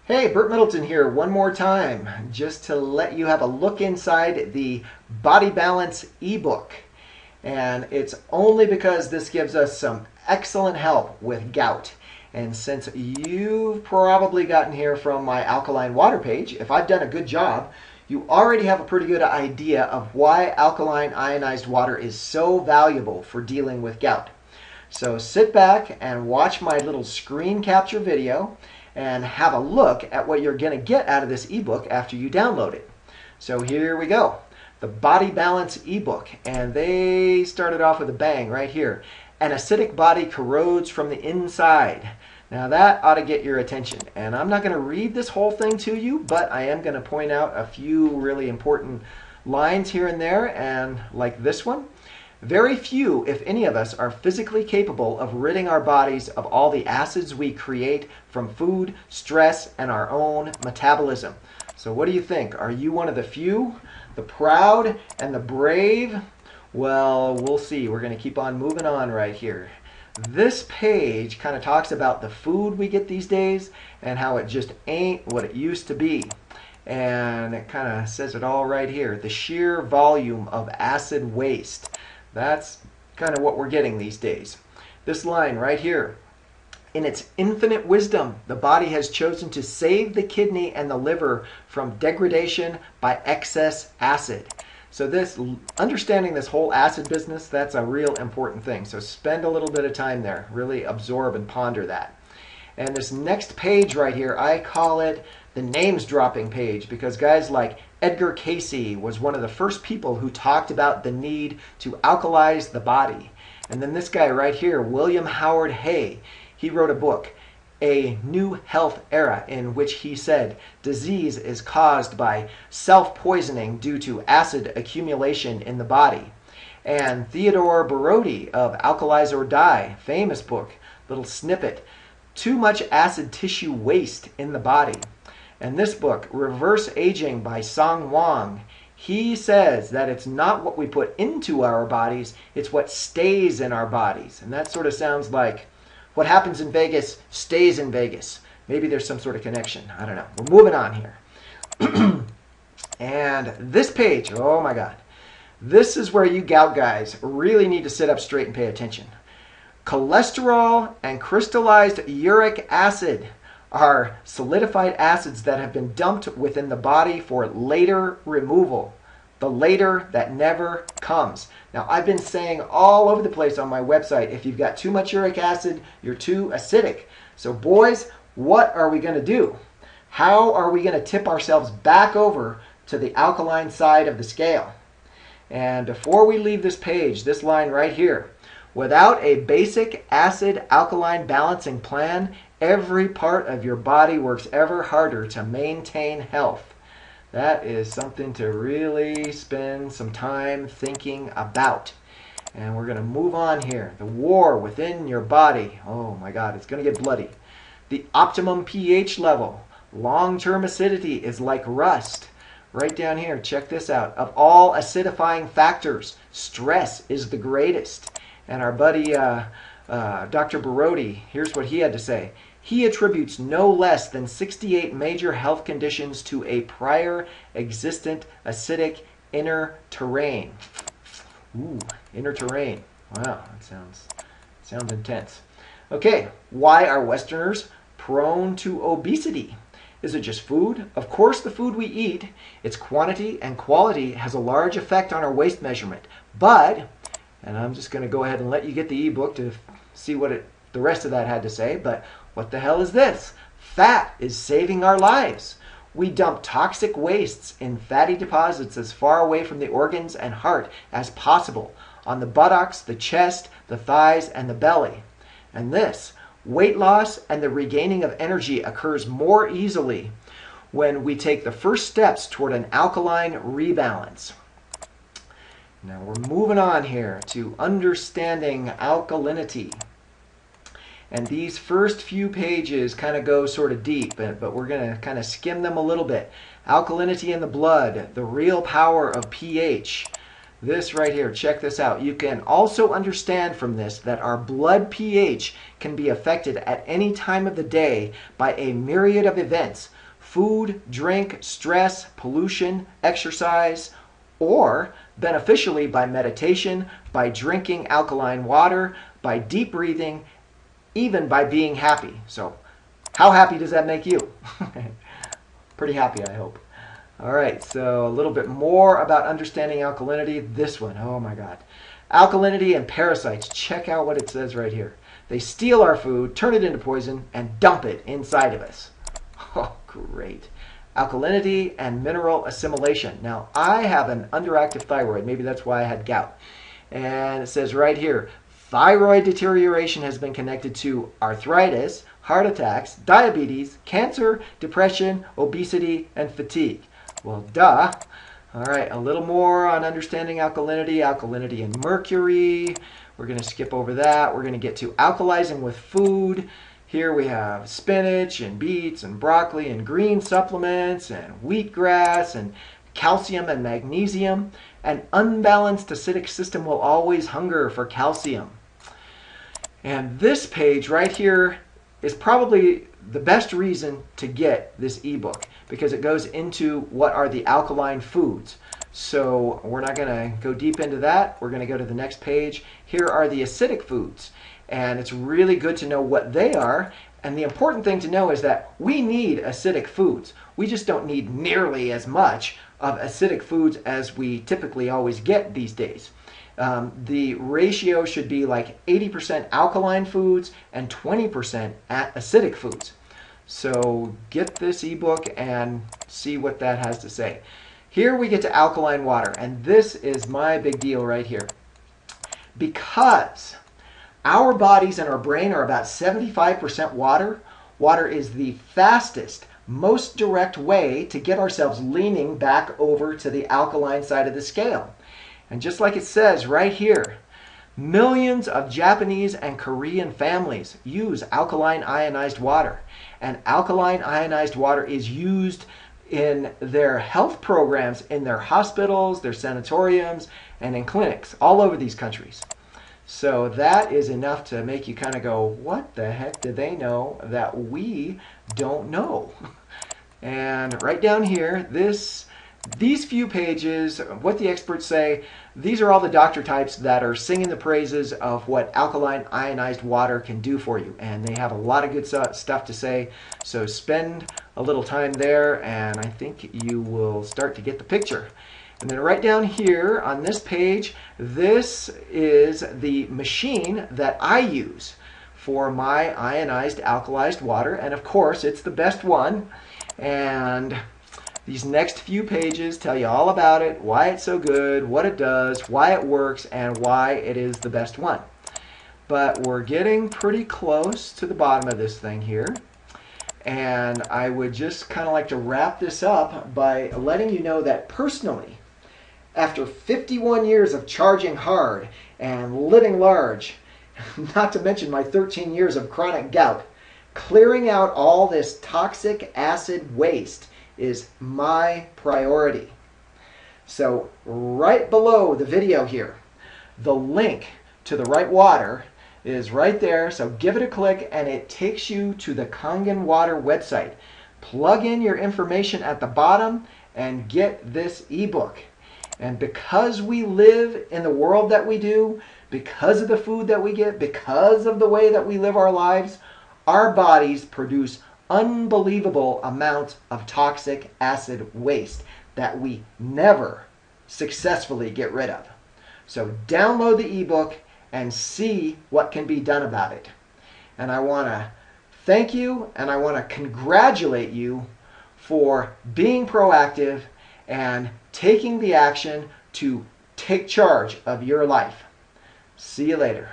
Hey, Burt Middleton here one more time, just to let you have a look inside the Body Balance ebook. And it's only because this gives us some excellent help with gout. And since you've probably gotten here from my Alkaline Water page, if I've done a good job, you already have a pretty good idea of why alkaline ionized water is so valuable for dealing with gout. So sit back and watch my little screen capture video and have a look at what you're going to get out of this ebook after you download it. So here we go. The Body Balance ebook, and they started off with a bang right here. An acidic body corrodes from the inside. Now that ought to get your attention. And I'm not going to read this whole thing to you, but I am going to point out a few really important lines here and there, and like this one. Very few, if any of us, are physically capable of ridding our bodies of all the acids we create from food, stress, and our own metabolism. So what do you think? Are you one of the few, the proud, and the brave? Well, we'll see. We're going to keep on moving on right here. This page kind of talks about the food we get these days and how it just ain't what it used to be. And it kind of says it all right here. The sheer volume of acid waste. That's kind of what we're getting these days. This line right here. In its infinite wisdom, the body has chosen to save the kidney and the liver from degradation by excess acid. So understanding this whole acid business, that's a real important thing. So spend a little bit of time there. Really absorb and ponder that. And this next page right here, I call it the names dropping page, because guys like Edgar Cayce was one of the first people who talked about the need to alkalize the body. And then this guy right here, William Howard Hay, he wrote a book, A New Health Era, in which he said disease is caused by self-poisoning due to acid accumulation in the body. And Theodore Barodi of Alkalize or Die, famous book, little snippet, Too Much Acid Tissue Waste in the Body. And this book, Reverse Aging by Song Wang, he says that it's not what we put into our bodies, it's what stays in our bodies. And that sort of sounds like what happens in Vegas stays in Vegas. Maybe there's some sort of connection. I don't know. We're moving on here. And this page, oh my God. This is where you gout guys really need to sit up straight and pay attention. Cholesterol and crystallized uric acid are solidified acids that have been dumped within the body for later removal. The later that never comes. Now, I've been saying all over the place on my website, if you've got too much uric acid, you're too acidic. So boys, what are we going to do? How are we going to tip ourselves back over to the alkaline side of the scale? And before we leave this page, this line right here, without a basic acid-alkaline balancing plan, every part of your body works ever harder to maintain health. That is something to really spend some time thinking about. And we're going to move on here. The war within your body. Oh my God, it's going to get bloody. The optimum pH level. Long-term acidity is like rust. Right down here, check this out. Of all acidifying factors, stress is the greatest. And our buddy Dr. Barodi, here's what he had to say. He attributes no less than 68 major health conditions to a prior existent acidic inner terrain. Ooh, inner terrain. Wow, that sounds intense. Okay, why are Westerners prone to obesity? Is it just food? Of course, the food we eat, its quantity and quality has a large effect on our waist measurement. But, and I'm just going to go ahead and let you get the ebook to see what the rest of that had to say, but what the hell is this? Fat is saving our lives. We dump toxic wastes in fatty deposits as far away from the organs and heart as possible, on the buttocks, the chest, the thighs, and the belly. And this, weight loss and the regaining of energy occurs more easily when we take the first steps toward an alkaline rebalance. Now we're moving on here to understanding alkalinity. And these first few pages kind of go sort of deep, but we're going to kind of skim them a little bit. Alkalinity in the blood, the real power of pH, This right here, check this out. You can also understand from this that our blood pH can be affected at any time of the day by a myriad of events: food, drink, stress, pollution, exercise, or beneficially by meditation, by drinking alkaline water, by deep breathing, even by being happy. So how happy does that make you? Pretty happy, I hope. All right, so a little bit more about understanding alkalinity. This one, oh my God. Alkalinity and parasites. Check out what it says right here. They steal our food, turn it into poison, and dump it inside of us. Oh, great. Alkalinity and mineral assimilation. Now, I have an underactive thyroid. Maybe that's why I had gout. And it says right here, thyroid deterioration has been connected to arthritis, heart attacks, diabetes, cancer, depression, obesity, and fatigue. Well, duh. All right, a little more on understanding alkalinity. Alkalinity and mercury. We're going to skip over that. We're going to get to alkalizing with food. Here we have spinach and beets and broccoli and green supplements and wheatgrass and calcium and magnesium. An unbalanced acidic system will always hunger for calcium. And this page right here is probably the best reason to get this ebook, because it goes into what are the alkaline foods. So we're not going to go deep into that. We're going to go to the next page. Here are the acidic foods. And it's really good to know what they are. And the important thing to know is that we need acidic foods. We just don't need nearly as much of acidic foods as we typically always get these days. The ratio should be like 80% alkaline foods and 20% acidic foods. So get this ebook and see what that has to say. Here we get to alkaline water, and this is my big deal right here. Because our bodies and our brain are about 75% water, water is the fastest, most direct way to get ourselves leaning back over to the alkaline side of the scale. And just like it says right here, millions of Japanese and Korean families use alkaline ionized water. And alkaline ionized water is used in their health programs, in their hospitals, their sanatoriums, and in clinics all over these countries. So that is enough to make you kind of go, what the heck do they know that we don't know? And right down here, these few pages, what the experts say, these are all the doctor types that are singing the praises of what alkaline ionized water can do for you. And they have a lot of good stuff to say. So spend a little time there, and I think you will start to get the picture. And then right down here on this page, this is the machine that I use for my ionized alkalized water. And of course, it's the best one. And these next few pages tell you all about it, why it's so good, what it does, why it works, and why it is the best one. But we're getting pretty close to the bottom of this thing here. And I would just kind of like to wrap this up by letting you know that personally, after 51 years of charging hard and living large, not to mention my 13 years of chronic gout, clearing out all this toxic acid waste is my priority. So right below the video here, the link to the right water is right there. So give it a click and it takes you to the Kangen Water website. Plug in your information at the bottom and get this ebook. And because we live in the world that we do, because of the food that we get, because of the way that we live our lives, our bodies produce unbelievable amounts of toxic acid waste that we never successfully get rid of. So download the ebook and see what can be done about it. And I want to thank you and I want to congratulate you for being proactive and taking the action to take charge of your life. See you later.